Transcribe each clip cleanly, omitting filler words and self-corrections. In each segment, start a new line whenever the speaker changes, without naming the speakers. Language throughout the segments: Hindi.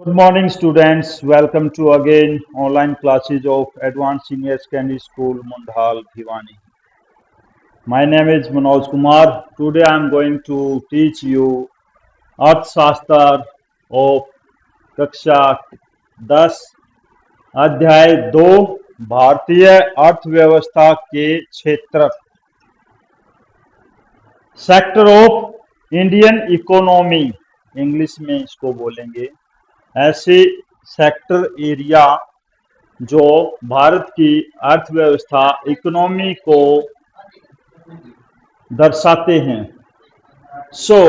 Good morning, students. Welcome to again online classes of Advanced Senior Secondary School, Mundhal, Bhiwani. My name is Manoj Kumar. Today I am going to teach you अर्थशास्त्र of कक्षा 10 अध्याय 2 भारतीय अर्थव्यवस्था के क्षेत्र sector of Indian economy English में इसको बोलेंगे। ऐसे सेक्टर एरिया जो भारत की अर्थव्यवस्था इकोनॉमी को दर्शाते हैं। So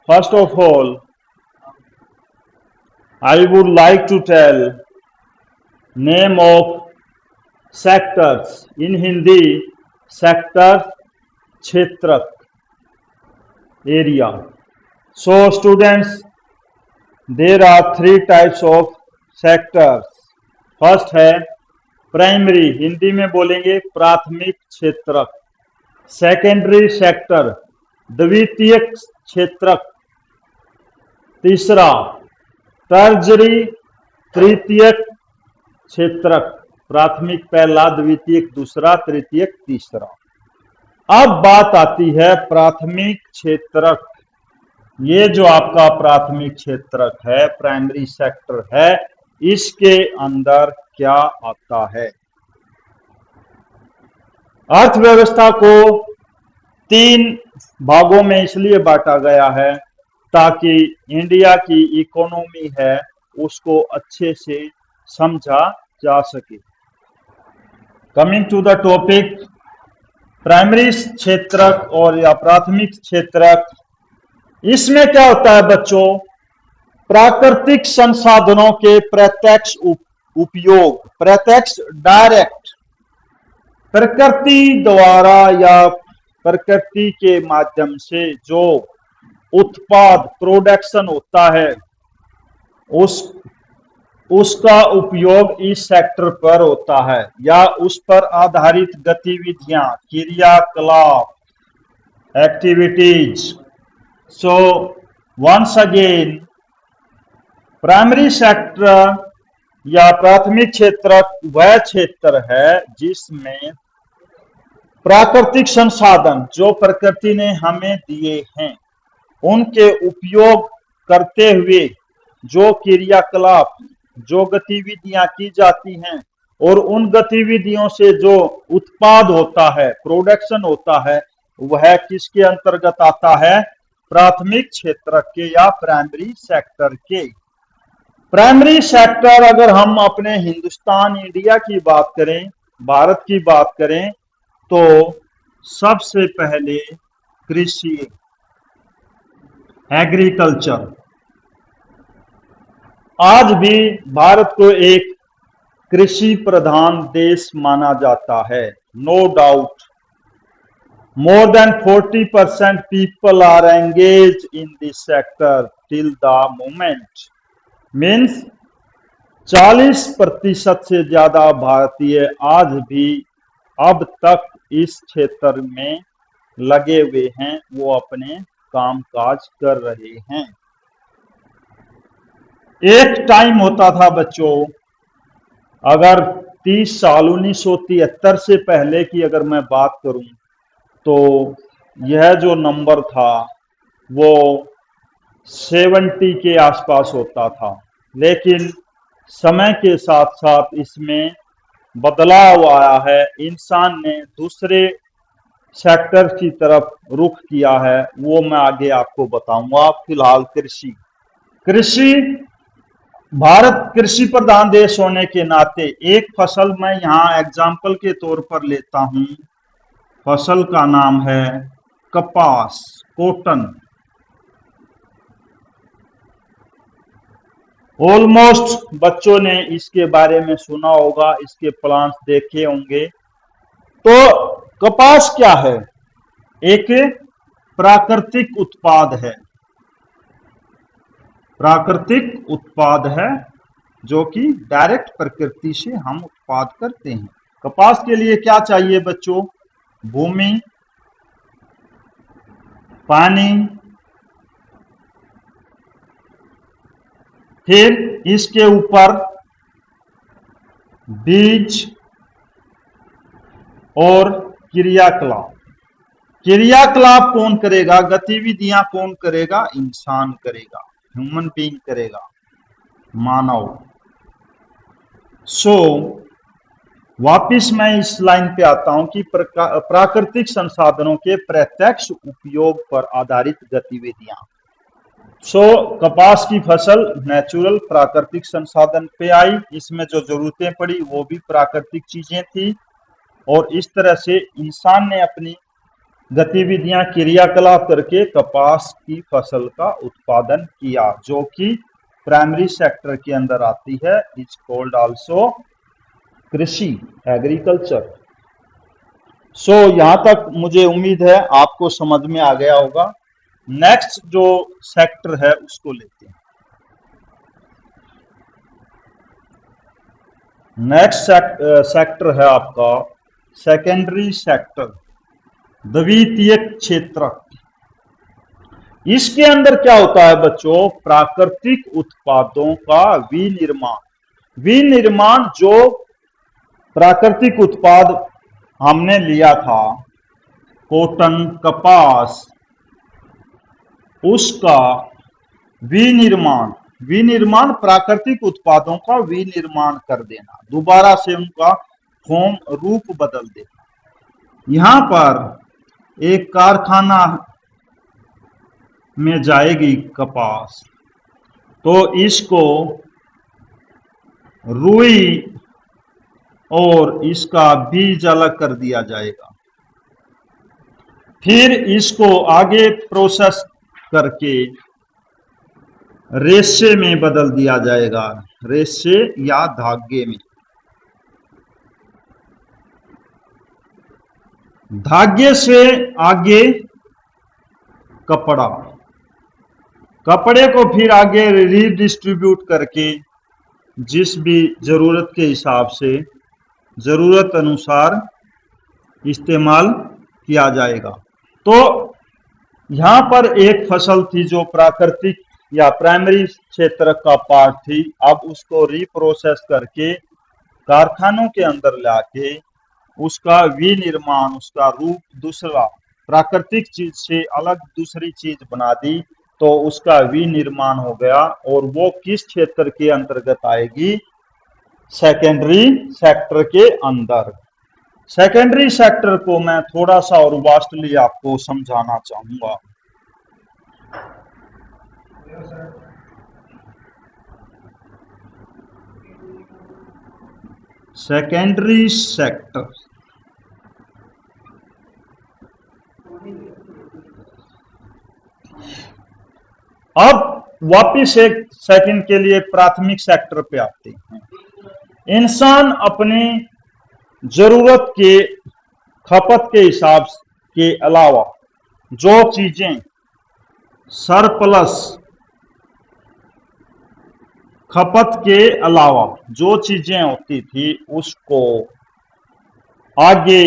first of all I would like to tell name of sectors in Hindi. Sector क्षेत्रक area. So students, there are three types of sectors. First है प्राइमरी, हिंदी में बोलेंगे प्राथमिक क्षेत्रक। सेकेंडरी सेक्टर, द्वितीयक क्षेत्रक। तीसरा टर्जरी, तृतीयक क्षेत्रक। प्राथमिक पहला, द्वितीयक दूसरा, तृतीयक तीसरा। अब बात आती है प्राथमिक क्षेत्रक। ये जो आपका प्राथमिक क्षेत्रक है, प्राइमरी सेक्टर है, इसके अंदर क्या आता है? अर्थव्यवस्था को 3 भागों में इसलिए बांटा गया है ताकि इंडिया की इकोनॉमी है उसको अच्छे से समझा जा सके। Coming to the topic, primary क्षेत्रक और या प्राथमिक क्षेत्रक, इसमें क्या होता है बच्चों? प्राकृतिक संसाधनों के प्रत्यक्ष उपयोग, प्रत्यक्ष डायरेक्ट, प्रकृति द्वारा या प्रकृति के माध्यम से जो उत्पाद प्रोडक्शन होता है उसका उपयोग इस सेक्टर पर होता है, या उस पर आधारित गतिविधियां, क्रियाकलाप, activities. So once again, primary sector या प्राथमिक क्षेत्र वह क्षेत्र है जिसमें प्राकृतिक संसाधन जो प्रकृति ने हमें दिए हैं उनके उपयोग करते हुए जो क्रियाकलाप, जो गतिविधियां की जाती हैं और उन गतिविधियों से जो उत्पाद होता है, प्रोडक्शन होता है, वह किसके अंतर्गत आता है? प्राथमिक क्षेत्र के या प्राइमरी सेक्टर के। प्राइमरी सेक्टर अगर हम अपने हिंदुस्तान इंडिया की बात करें, भारत की बात करें, तो सबसे पहले कृषि, एग्रीकल्चर। आज भी भारत को एक कृषि प्रधान देश माना जाता है, no doubt. More than 40% people are engaged in this sector till the moment. Means 40% से ज्यादा भारतीय आज भी अब तक इस क्षेत्र में लगे हुए हैं, वो अपने कामकाज कर रहे हैं। एक टाइम होता था बच्चों, अगर 30 साल 1973 से पहले की अगर मैं बात करूं तो यह जो नंबर था वो 70 के आसपास होता था, लेकिन समय के साथ साथ इसमें बदलाव आया है। इंसान ने दूसरे सेक्टर की तरफ रुख किया है, वो मैं आगे आपको बताऊंगा। फिलहाल कृषि, भारत कृषि प्रधान देश होने के नाते एक फसल मैं यहाँ एग्जाम्पल के तौर पर लेता हूं। फसल का नाम है कपास, कॉटन। ऑलमोस्ट बच्चों ने इसके बारे में सुना होगा, इसके प्लांट्स देखे होंगे। तो कपास क्या है? एक प्राकृतिक उत्पाद है, प्राकृतिक उत्पाद है जो कि डायरेक्ट प्रकृति से हम उत्पाद करते हैं। कपास के लिए क्या चाहिए बच्चों? भूमि, पानी, फिर इसके ऊपर बीज और क्रियाकलाप। क्रियाकलाप कौन करेगा, गतिविधियां कौन करेगा, इंसान करेगा, ह्यूमन बीइंग करेगा, मानव। सो वापिस मैं इस लाइन पे आता हूं कि प्राकृतिक संसाधनों के प्रत्यक्ष उपयोग पर आधारित गतिविधियां। सो कपास की फसल नेचुरल प्राकृतिक संसाधन पे आई, इसमें जो जरूरतें पड़ी वो भी प्राकृतिक चीजें थी, और इस तरह से इंसान ने अपनी गतिविधियां क्रियाकलाप करके कपास की फसल का उत्पादन किया, जो कि प्राइमरी सेक्टर के अंदर आती है, इज कॉल्ड आल्सो कृषि, एग्रीकल्चर। सो यहां तक मुझे उम्मीद है आपको समझ में आ गया होगा। नेक्स्ट जो सेक्टर है उसको लेते हैं। नेक्स्ट सेक्टर है आपका सेकेंडरी सेक्टर, द्वितीयक क्षेत्र। इसके अंदर क्या होता है बच्चों, प्राकृतिक उत्पादों का विनिर्माण। विनिर्माण, जो प्राकृतिक उत्पाद हमने लिया था, कॉटन, कपास, उसका विनिर्माण। विनिर्माण प्राकृतिक उत्पादों का विनिर्माण कर देना, दोबारा से उनका फॉर्म, रूप बदल देना। यहां पर एक कारखाना में जाएगी कपास, तो इसको रुई और इसका बीज अलग कर दिया जाएगा। फिर इसको आगे प्रोसेस करके रेशे में बदल दिया जाएगा, रेशे या धागे में। धागे से आगे कपड़ा, कपड़े को फिर आगे रीडिस्ट्रीब्यूट करके जिस भी जरूरत के हिसाब से, जरूरत अनुसार इस्तेमाल किया जाएगा। तो यहां पर एक फसल थी जो प्राकृतिक या प्राइमरी क्षेत्र का पार्ट थी, अब उसको रिप्रोसेस करके कारखानों के अंदर लाके उसका विनिर्माण, उसका रूप दूसरा प्राकृतिक चीज से अलग दूसरी चीज बना दी, तो उसका विनिर्माण हो गया। और वो किस क्षेत्र के अंतर्गत आएगी, सेकेंडरी सेक्टर के अंदर। सेकेंडरी सेक्टर को मैं थोड़ा सा और वास्टली आपको समझाना चाहूंगा। सेकेंडरी सेक्टर, अब वापिस एक सेकंड के लिए प्राथमिक सेक्टर पे आते हैं। इंसान अपनी जरूरत के खपत के हिसाब के अलावा जो चीजें सरप्लस, खपत के अलावा जो चीजें होती थी उसको आगे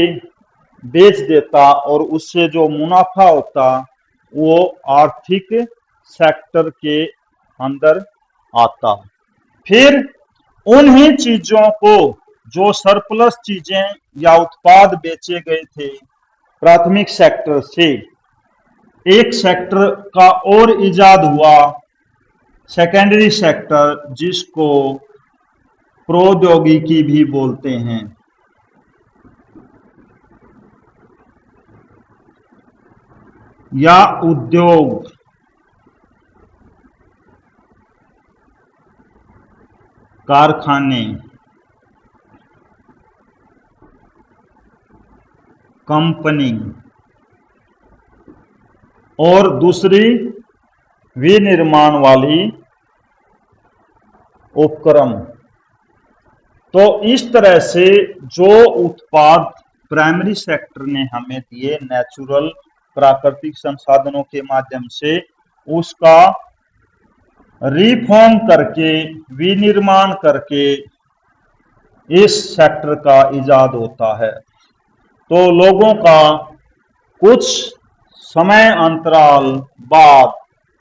बेच देता, और उससे जो मुनाफा होता वो आर्थिक सेक्टर के अंदर आता। फिर उन्हीं चीजों को, जो सरप्लस चीजें या उत्पाद बेचे गए थे प्राथमिक सेक्टर से, एक सेक्टर का और इजाद हुआ, सेकेंडरी सेक्टर, जिसको प्रौद्योगिकी भी बोलते हैं। या उद्योग, कारखाने, कंपनी, और दूसरी विनिर्माण वाली उपक्रम। तो इस तरह से जो उत्पाद प्राइमरी सेक्टर ने हमें दिए नेचुरल प्राकृतिक संसाधनों के माध्यम से, उसका रिफॉर्म करके, विनिर्माण करके इस सेक्टर का इजाद होता है। तो लोगों का कुछ समय अंतराल बाद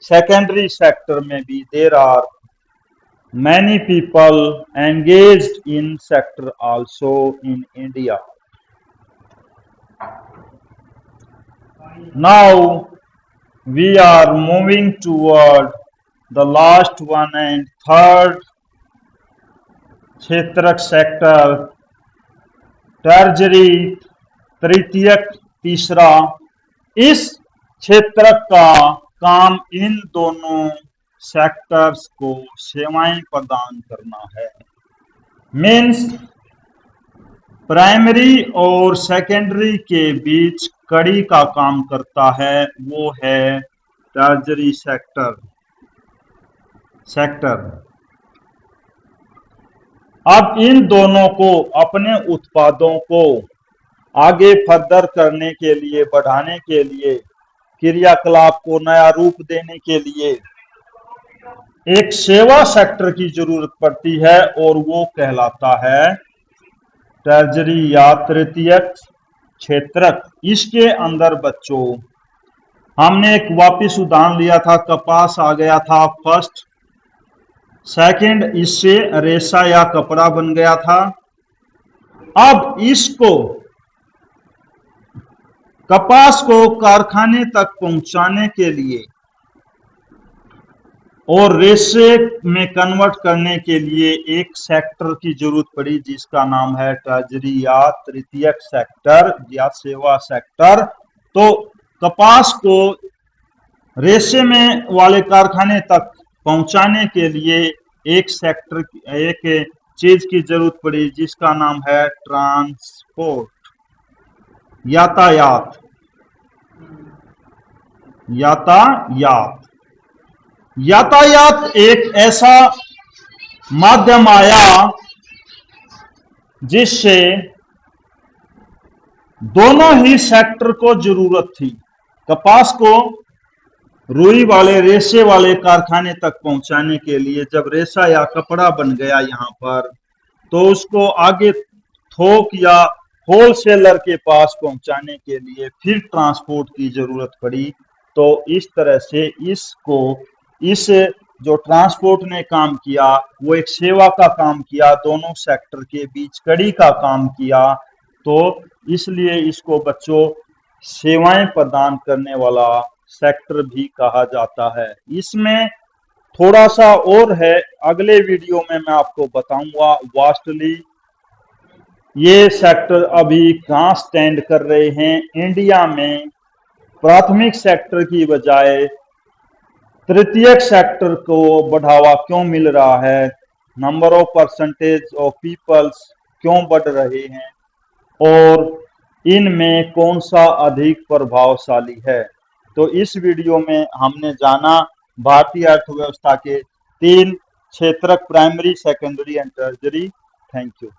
सेकेंडरी सेक्टर में भी there are many people engaged in sector also in India. Now we are moving toward the last one and third क्षेत्रक सेक्टर, टर्जरी तृतीयक तीसरा। इस क्षेत्रक का काम इन दोनों सेक्टर्स को सेवाएं प्रदान करना है। मीन्स प्राइमरी और सेकेंडरी के बीच कड़ी का काम करता है, वो है टर्जरी सेक्टर। अब इन दोनों को अपने उत्पादों को आगे फर्दर करने के लिए, बढ़ाने के लिए, क्रियाकलाप को नया रूप देने के लिए एक सेवा सेक्टर की जरूरत पड़ती है और वो कहलाता है टर्जरी या तृतीयक क्षेत्रक। इसके अंदर बच्चों हमने एक वापिस उदाहरण लिया था, कपास आ गया था फर्स्ट, सेकंड इससे रेशा या कपड़ा बन गया था। अब इसको कपास को कारखाने तक पहुंचाने के लिए और रेशे में कन्वर्ट करने के लिए एक सेक्टर की जरूरत पड़ी जिसका नाम है टर्जरी या तृतीयक सेक्टर या सेवा सेक्टर। तो कपास को रेशे में वाले कारखाने तक पहुंचाने के लिए एक सेक्टर, एक चीज की जरूरत पड़ी जिसका नाम है ट्रांसपोर्ट, यातायात। यातायात एक ऐसा माध्यम आया जिससे दोनों ही सेक्टर को जरूरत थी। कपास को रुई वाले रेशे वाले कारखाने तक पहुंचाने के लिए जब रेशा या कपड़ा बन गया यहाँ पर, तो उसको आगे थोक या होलसेलर के पास पहुंचाने के लिए फिर ट्रांसपोर्ट की जरूरत पड़ी। तो इस तरह से इस जो ट्रांसपोर्ट ने काम किया वो एक सेवा का काम किया, दोनों सेक्टर के बीच कड़ी का काम किया। तो इसलिए इसको बच्चों सेवाएं प्रदान करने वाला सेक्टर भी कहा जाता है। इसमें थोड़ा सा और है, अगले वीडियो में मैं आपको बताऊंगा वास्टली ये सेक्टर अभी कहाँ स्टैंड कर रहे हैं। इंडिया में प्राथमिक सेक्टर की बजाय तृतीयक सेक्टर को बढ़ावा क्यों मिल रहा है, number of percentage of peoples क्यों बढ़ रहे हैं और इनमें कौन सा अधिक प्रभावशाली है। तो इस वीडियो में हमने जाना भारतीय अर्थव्यवस्था के 3 क्षेत्रक, primary, secondary and टर्जरी। Thank you.